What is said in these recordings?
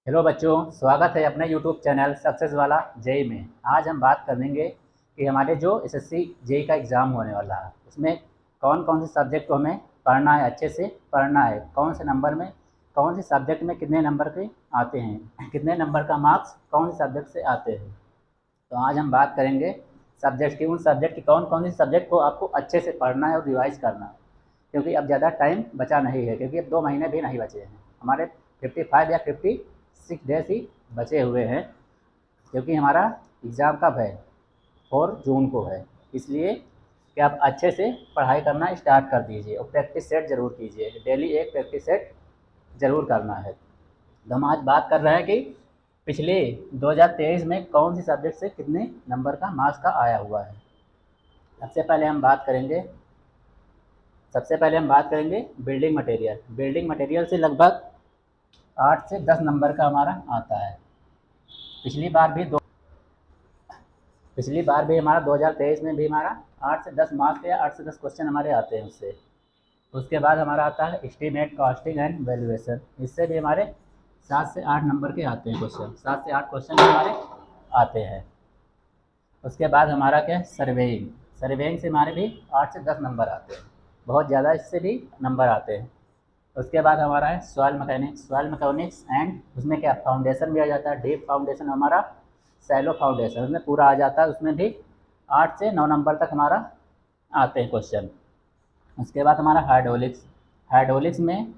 Hello बच्चों, स्वागत है अपने यूट्यूब चैनल सक्सेस वाला जेई में। आज हम बात करेंगे कि हमारे जो एसएससी जेई का एग्ज़ाम होने वाला है उसमें कौन कौन से सब्जेक्ट को हमें पढ़ना है, अच्छे से पढ़ना है, कौन से नंबर में कौन से सब्जेक्ट में कितने नंबर के आते हैं, कितने नंबर का मार्क्स कौन से सब्जेक्ट से आते हैं। तो आज हम बात करेंगे सब्जेक्ट की, उन सब्जेक्ट की कौन कौन से सब्जेक्ट को आपको अच्छे से पढ़ना है और रिवाइज़ करना है, क्योंकि अब ज़्यादा टाइम बचा नहीं है, क्योंकि अब 2 महीने भी नहीं बचे हैं। हमारे 55 या 56 डेज़ ही बचे हुए हैं, क्योंकि हमारा एग्ज़ाम कब है, 4 जून को है। इसलिए कि आप अच्छे से पढ़ाई करना स्टार्ट कर दीजिए और प्रैक्टिस सेट ज़रूर कीजिए। डेली एक प्रैक्टिस सेट ज़रूर करना है। तो हम आज बात कर रहे हैं कि पिछले 2023 में कौन सी सब्जेक्ट से कितने नंबर का मार्क्स का आया हुआ है। सबसे पहले हम बात करेंगे बिल्डिंग मटेरियल। बिल्डिंग मटेरियल से लगभग 8 से 10 नंबर का हमारा आता है। पिछली बार भी हमारा 2023 में भी हमारा 8 से 10 मार्क्स या 8 से 10 क्वेश्चन हमारे आते हैं उससे। उसके बाद हमारा आता है एस्टीमेट, कॉस्टिंग एंड वैल्यूएशन। इससे भी हमारे 7 से 8 नंबर के आते हैं क्वेश्चन, 7 से 8 क्वेश्चन हमारे आते हैं। उसके बाद हमारा क्या है, सर्वेइंग। सर्वेइंग से हमारे भी 8 से 10 नंबर आते हैं, बहुत ज़्यादा इससे भी नंबर आते हैं। उसके बाद हमारा है soil mechanics. Soil mechanics and उसमें क्या फाउंडेशन भी आ जाता है, डीप फाउंडेशन हमारा, सैलो फाउंडेशन, उसमें पूरा आ जाता है। उसमें भी 8 से 9 नंबर तक हमारा आते हैं क्वेश्चन। उसके बाद हमारा हाइड्रोलिक्स। हाइड्रोलिक्स में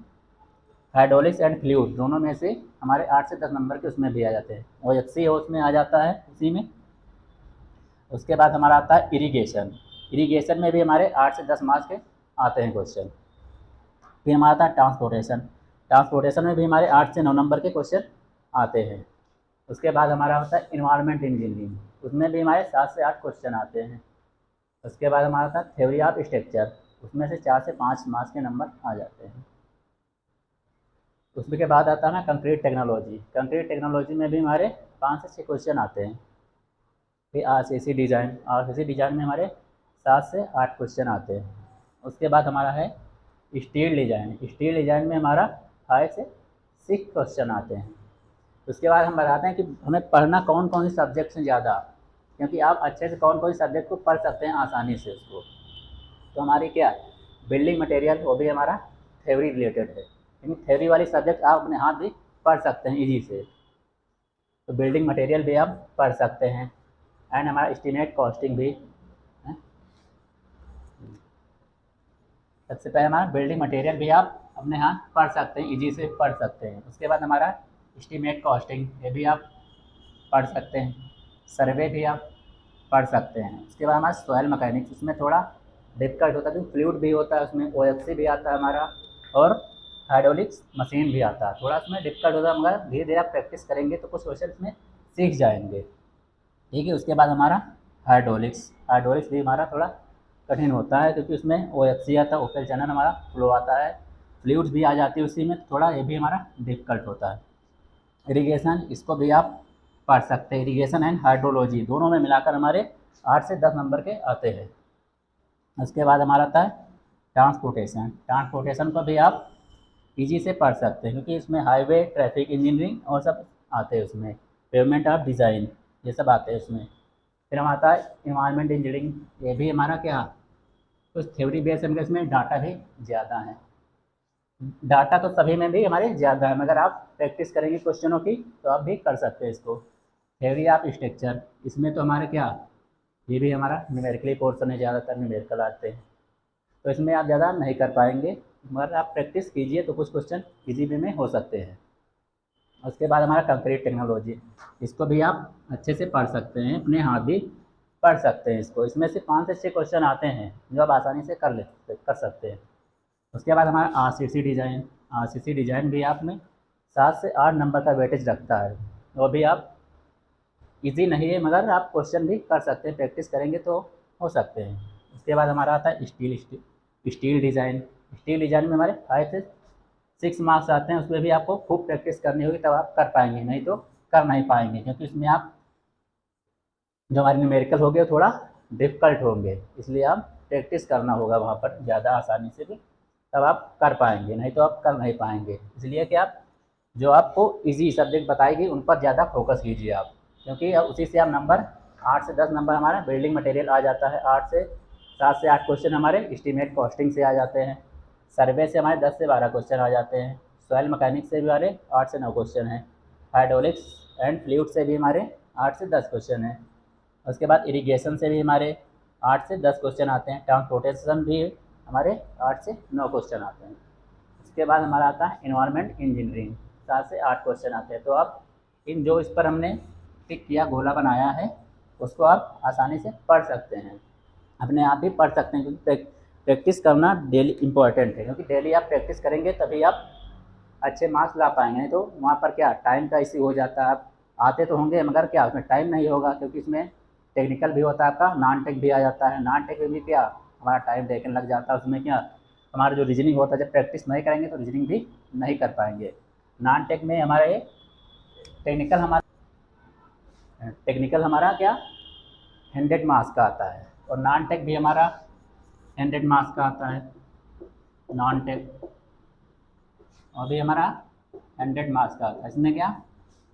हाइड्रोलिक्स एंड फ्लूइड दोनों में से हमारे 8 से 10 नंबर के उसमें भी आ जाते हैं, और एच उसमें आ जाता है उसी में। उसके बाद हमारा आता है इरीगेशन। इरीगेशन में भी हमारे 8 से 10 मार्क्स के आते हैं क्वेश्चन। फिर हमारा आता है ट्रांसपोर्टेशन। ट्रांसपोर्टेशन में भी हमारे 8 से 9 नंबर के क्वेश्चन आते हैं। उसके बाद हमारा होता है इन्वायरमेंट इंजीनियरिंग, उसमें भी हमारे 7 से 8 क्वेश्चन आते हैं। उसके बाद हमारा था थ्योरी ऑफ स्ट्रक्चर, उसमें से 4 से 5 मार्क्स के नंबर आ जाते हैं। उसके बाद आता है ना कंक्रीट टेक्नोलॉजी। कंक्रीट टेक्नोलॉजी में भी हमारे 5 से 6 क्वेश्चन आते हैं। फिर आरसीसी डिज़ाइन। आरसीसी डिज़ाइन में हमारे 7 से 8 क्वेश्चन आते हैं। उसके बाद हमारा है स्टील डिज़ाइन। स्टील डिज़ाइन में हमारा 5 से 6 क्वेश्चन आते हैं। उसके बाद हम बताते हैं कि हमें पढ़ना कौन कौन से सब्जेक्ट से ज़्यादा, क्योंकि आप अच्छे से कौन कौन से सब्जेक्ट को पढ़ सकते हैं आसानी से उसको। तो हमारी क्या बिल्डिंग मटेरियल, वो भी हमारा थ्योरी रिलेटेड है, यानी थ्योरी वाली सब्जेक्ट आप अपने हाथ भी पढ़ सकते हैं ईजी से। तो बिल्डिंग मटेरियल भी आप पढ़ सकते हैं, एंड हमारा एस्टीमेट कॉस्टिंग भी है। सबसे पहले हमारा बिल्डिंग मटेरियल भी आप अपने हाथ पढ़ सकते हैं, ईजी से पढ़ सकते हैं। उसके बाद हमारा एस्टीमेट कॉस्टिंग, ये भी आप पढ़ सकते हैं। सर्वे भी आप पढ़ सकते हैं। उसके बाद हमारा सॉइल मैकेनिक्स, उसमें थोड़ा डिफिकल्ट होता है क्योंकि फ्लूइड भी होता है उसमें, ओएफसी भी आता है हमारा, और हाइड्रोलिक्स मशीन भी आता है। थोड़ा उसमें डिफिकल्ट होता है, मगर धीरे धीरे आप प्रैक्टिस करेंगे तो कुछ क्वेश्चन में सीख जाएंगे। ठीक है। उसके बाद हमारा हाइड्रोलिक्स। हाइड्रोलिक्स भी हमारा थोड़ा कठिन होता है, क्योंकि उसमें ओएफसी आता है, ओपन चैनल हमारा फ्लो आता है, फ्लूइड्स भी आ जाती है उसी में, थोड़ा ये भी हमारा डिफिकल्ट होता है। इरिगेशन, इसको भी आप पढ़ सकते हैं। इरिगेशन एंड हाइड्रोलॉजी दोनों में मिलाकर हमारे 8 से 10 नंबर के आते हैं। उसके बाद हमारा आता है ट्रांसपोर्टेशन। ट्रांसपोर्टेशन को भी आप ईजी से पढ़ सकते हैं, क्योंकि इसमें हाईवे, ट्रैफिक इंजीनियरिंग और सब आते हैं उसमें, पेवमेंट ऑफ डिज़ाइन, ये सब आते हैं उसमें। फिर हम आता है इन्वायरमेंट इंजीनियरिंग, ये भी हमारा क्या कुछ थ्योरी बेस है, मगर इसमें डाटा भी ज़्यादा है। डाटा तो सभी में भी हमारे ज़्यादा है, मगर आप प्रैक्टिस करेंगे क्वेश्चनों की तो आप भी कर सकते हैं इसको। थ्योरी ऑफ स्ट्रक्चर, इसमें तो हमारे क्या, ये भी हमारा न्यूमेरिकली पोर्सन है, ज़्यादातर न्यूमेरिकल आते हैं, तो इसमें आप ज़्यादा नहीं कर पाएंगे, मगर आप प्रैक्टिस कीजिए तो कुछ क्वेश्चन इजी वे में हो सकते हैं। उसके बाद हमारा कंक्रीट टेक्नोलॉजी, इसको भी आप अच्छे से पढ़ सकते हैं, अपने हाथ भी पढ़ सकते हैं इसको। इसमें से 5 से 6 क्वेश्चन आते हैं जो आप आसानी से कर सकते हैं। उसके बाद हमारा आरसीसी डिज़ाइन। आरसीसी डिज़ाइन भी आप में 7 से 8 नंबर का वेटेज रखता है, वो भी आप इजी नहीं है, मगर आप क्वेश्चन भी कर सकते हैं, प्रैक्टिस करेंगे तो हो सकते हैं। उसके बाद हमारा आता है स्टील डिज़ाइन। स्टील डिज़ाइन में हमारे 5 से 6 मार्क्स आते हैं, उसमें भी आपको खूब प्रैक्टिस करनी होगी तब आप कर पाएंगे, नहीं तो कर नहीं पाएंगे, क्योंकि इसमें आप जो हमारे न्यूमेरिकल हो गए थोड़ा डिफ़िकल्ट होंगे, इसलिए आप प्रैक्टिस करना होगा वहाँ पर ज़्यादा आसानी से भी, तब आप कर पाएंगे, नहीं तो आप कर नहीं पाएंगे। इसलिए कि आप जो आपको इजी सब्जेक्ट बताएगी उन पर ज़्यादा फोकस कीजिए आप, क्योंकि अब उसी से आप नंबर 8 से 10 नंबर हमारा बिल्डिंग मटेरियल आ जाता है। 7 से 8 क्वेश्चन हमारे एस्टीमेट कॉस्टिंग से आ जाते हैं। सर्वे से हमारे 10 से 12 क्वेश्चन आ जाते हैं। सॉइल मैकेनिक्स से भी हमारे 8 से 9 क्वेश्चन हैं। हाइड्रोलिक्स एंड फ्लूइड से भी हमारे 8 से 10 क्वेश्चन हैं। उसके बाद इरिगेशन से भी हमारे 8 से 10 क्वेश्चन आते हैं। ट्रांसपोर्टेशन भी हमारे 8 से 9 क्वेश्चन आते हैं। उसके बाद हमारा आता है एनवायरनमेंट इंजीनियरिंग, 7 से 8 क्वेश्चन आते हैं। तो आप इन जो इस पर हमने टिक किया गोला बनाया है उसको आप आसानी से पढ़ सकते हैं, अपने आप ही पढ़ सकते हैं, क्योंकि प्रैक्टिस करना डेली इम्पोर्टेंट है, क्योंकि डेली आप प्रैक्टिस करेंगे तभी आप अच्छे मार्क्स ला पाएंगे। नहीं तो वहाँ पर क्या टाइम का इश्यू हो जाता है। आप आते तो होंगे मगर क्या उसमें टाइम नहीं होगा, क्योंकि इसमें टेक्निकल भी होता है, आपका नॉन टेक भी आ जाता है। नॉन टेक में भी क्या हमारा टाइम देखने लग जाता है। उसमें क्या हमारा जो रीजनिंग होता है, जब प्रैक्टिस नहीं करेंगे तो रीजनिंग भी नहीं कर पाएंगे। नॉन टेक में हमारे टेक्निकल हमारा क्या 100 मार्क्स का आता है, और नॉन टेक भी हमारा 100 मार्क्स का आता है। नॉन टेक और भी हमारा 100 मार्क्स का आता है। इसमें क्या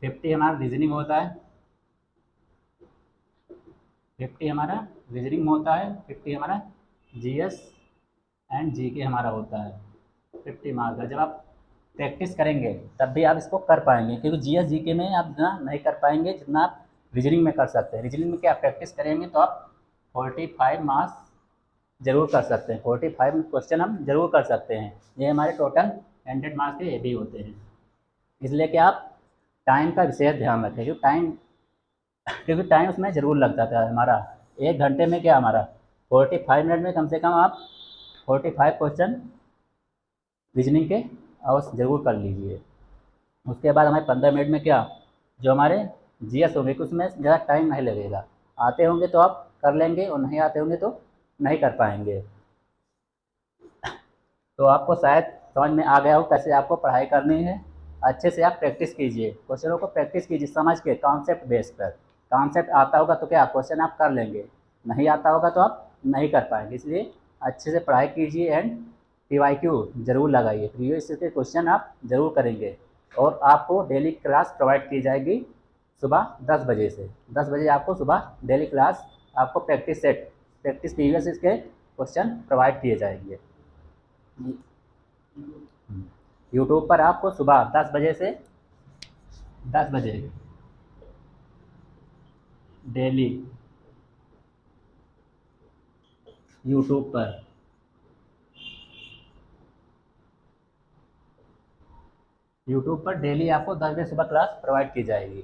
50 हमारा रीजनिंग होता है, 50 हमारा रीजनिंग होता है, 50 हमारा जीएस एंड जीके हमारा होता है। 50 मार्क्स का जब आप प्रैक्टिस करेंगे तब भी आप इसको कर पाएंगे, क्योंकि जीएस जीके में आप इतना नहीं कर पाएंगे जितना आप रीजनिंग में कर सकते हैं। रीजनिंग में क्या प्रैक्टिस करेंगे तो आप 45 मार्क्स ज़रूर कर सकते हैं। 45 क्वेश्चन हम ज़रूर कर सकते हैं। ये हमारे टोटल 100 मार्क्स के ये भी होते हैं। इसलिए कि आप टाइम का विशेष ध्यान रखें, क्योंकि टाइम उसमें ज़रूर लग जाता है हमारा। 1 घंटे में क्या हमारा 45 मिनट में कम से कम आप 45 क्वेश्चन रीजनिंग के अवश्य ज़रूर कर लीजिए। उसके बाद हमें 15 मिनट में क्या जो हमारे जीएस होंगे उसमें ज़्यादा टाइम नहीं लगेगा। आते होंगे तो आप कर लेंगे और नहीं आते होंगे तो नहीं कर पाएंगे। तो आपको शायद समझ में आ गया हो कैसे आपको पढ़ाई करनी है। अच्छे से आप प्रैक्टिस कीजिए, क्वेश्चनों को प्रैक्टिस कीजिए समझ के, कॉन्सेप्ट बेस पर। कॉन्सेप्ट आता होगा तो क्या क्वेश्चन आप कर लेंगे, नहीं आता होगा तो आप नहीं कर पाएंगे। इसलिए अच्छे से पढ़ाई कीजिए एंड PYQ जरूर लगाइए, प्रीवियस के क्वेश्चन आप ज़रूर करेंगे। और आपको डेली क्लास प्रोवाइड की जाएगी सुबह 10 बजे से। 10 बजे आपको सुबह डेली क्लास आपको प्रैक्टिस प्रीवियस के क्वेश्चन प्रोवाइड किए जाएंगे। यूट्यूब पर आपको सुबह 10 बजे डेली यूट्यूब पर डेली आपको 10 बजे सुबह क्लास प्रोवाइड की जाएगी।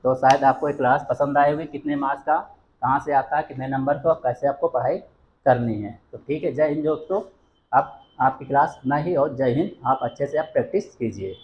तो शायद आपको ये क्लास पसंद आए हुई, कितने मार्क्स का कहाँ से आता है, कितने नंबर को, कैसे आपको पढ़ाई करनी है। तो ठीक है, जय हिंद दोस्तों। आप आपकी क्लास ना ही और जय हिंद। आप अच्छे से आप प्रैक्टिस कीजिए।